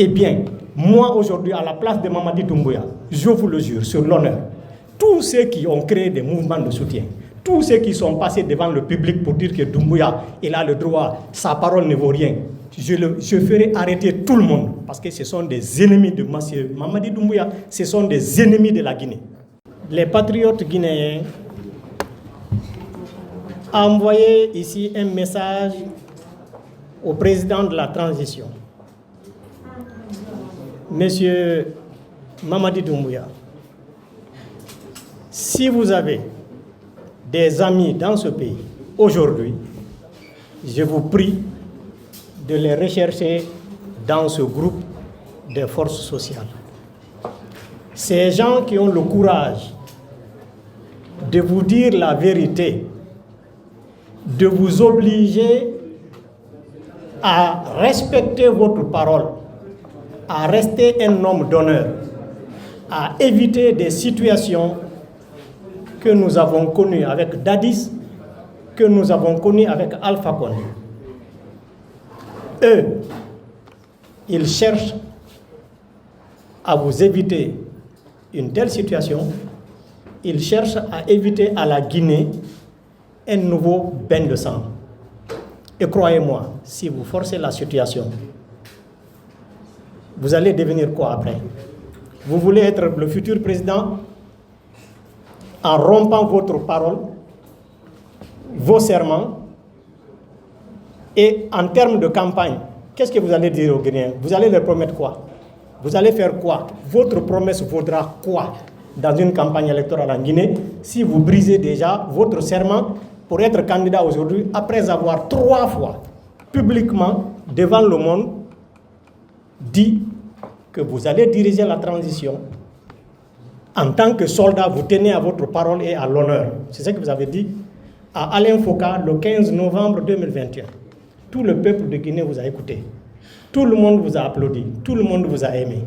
Eh bien, moi aujourd'hui, à la place de Mamadi Doumbouya, je vous le jure, sur l'honneur, tous ceux qui ont créé des mouvements de soutien, tous ceux qui sont passés devant le public pour dire que Doumbouya, il a le droit, sa parole ne vaut rien, je ferai arrêter tout le monde, parce que ce sont des ennemis de M. Mamadi Doumbouya, ce sont des ennemis de la Guinée. Les patriotes guinéens ont envoyé ici un message au président de la transition, Monsieur Mamadi Doumbouya. Si vous avez des amis dans ce pays aujourd'hui, je vous prie de les rechercher dans ce groupe des forces sociales. Ces gens qui ont le courage de vous dire la vérité, de vous obliger à respecter votre parole, à rester un homme d'honneur, à éviter des situations que nous avons connues avec Dadis, que nous avons connues avec Alpha Condé. Eux, ils cherchent à vous éviter une telle situation, ils cherchent à éviter à la Guinée un nouveau bain de sang. Et croyez-moi, si vous forcez la situation, vous allez devenir quoi après? Vous voulez être le futur président en rompant votre parole, vos serments, et en termes de campagne, qu'est-ce que vous allez dire aux Guinéens? Vous allez leur promettre quoi? Vous allez faire quoi? Votre promesse vaudra quoi dans une campagne électorale en Guinée si vous brisez déjà votre serment pour être candidat aujourd'hui après avoir 3 fois publiquement devant le monde dit que vous allez diriger la transition. En tant que soldat, vous tenez à votre parole et à l'honneur. C'est ce que vous avez dit à Alain Foka le 15 novembre 2021. Tout le peuple de Guinée vous a écouté. Tout le monde vous a applaudi. Tout le monde vous a aimé.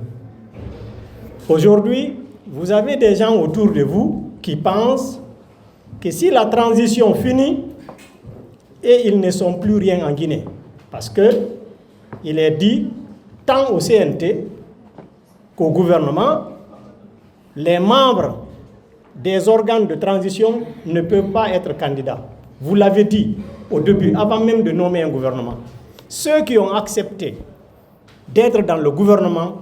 Aujourd'hui, vous avez des gens autour de vous qui pensent que si la transition finit, et ils ne sont plus rien en Guinée. Parce qu'il est dit, tant au CNT qu'au gouvernement, les membres des organes de transition ne peuvent pas être candidats. Vous l'avez dit au début, avant même de nommer un gouvernement. Ceux qui ont accepté d'être dans le gouvernement,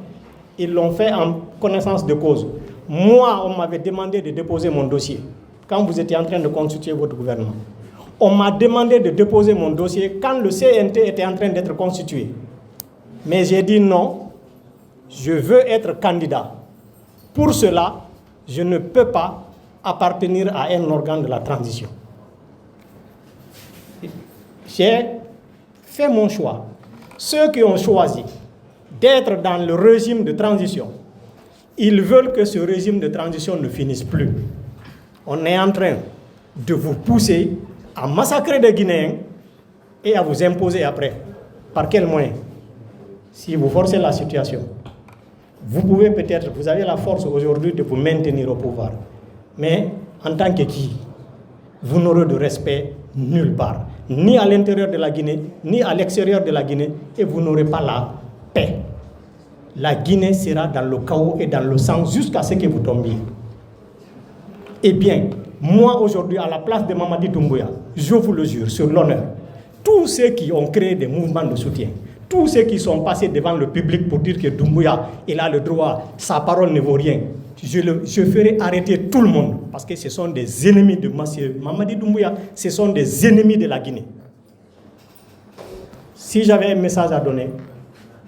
ils l'ont fait en connaissance de cause. Moi, on m'avait demandé de déposer mon dossier quand vous étiez en train de constituer votre gouvernement. On m'a demandé de déposer mon dossier quand le CNT était en train d'être constitué. Mais j'ai dit non, je veux être candidat. Pour cela, je ne peux pas appartenir à un organe de la transition. J'ai fait mon choix. Ceux qui ont choisi d'être dans le régime de transition, ils veulent que ce régime de transition ne finisse plus. On est en train de vous pousser à massacrer des Guinéens et à vous imposer après. Par quel moyen? Si vous forcez la situation, vous pouvez peut-être, vous avez la force aujourd'hui de vous maintenir au pouvoir. Mais en tant que qui, vous n'aurez de respect nulle part. Ni à l'intérieur de la Guinée, ni à l'extérieur de la Guinée, et vous n'aurez pas la paix. La Guinée sera dans le chaos et dans le sang jusqu'à ce que vous tombiez. Eh bien, moi aujourd'hui, à la place de Mamadi Doumbouya, je vous le jure, sur l'honneur, tous ceux qui ont créé des mouvements de soutien, tous ceux qui sont passés devant le public pour dire que Doumbouya, il a le droit, sa parole ne vaut rien, je ferai arrêter tout le monde, parce que ce sont des ennemis de M. Mamadi Doumbouya, ce sont des ennemis de la Guinée. Si j'avais un message à donner,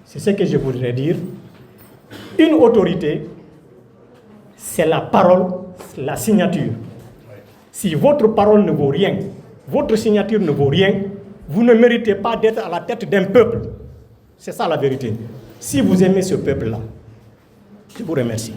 c'est ce que je voudrais dire. Une autorité, c'est la parole, la signature. Si votre parole ne vaut rien, votre signature ne vaut rien, vous ne méritez pas d'être à la tête d'un peuple. C'est ça la vérité. Si vous aimez ce peuple-là, je vous remercie.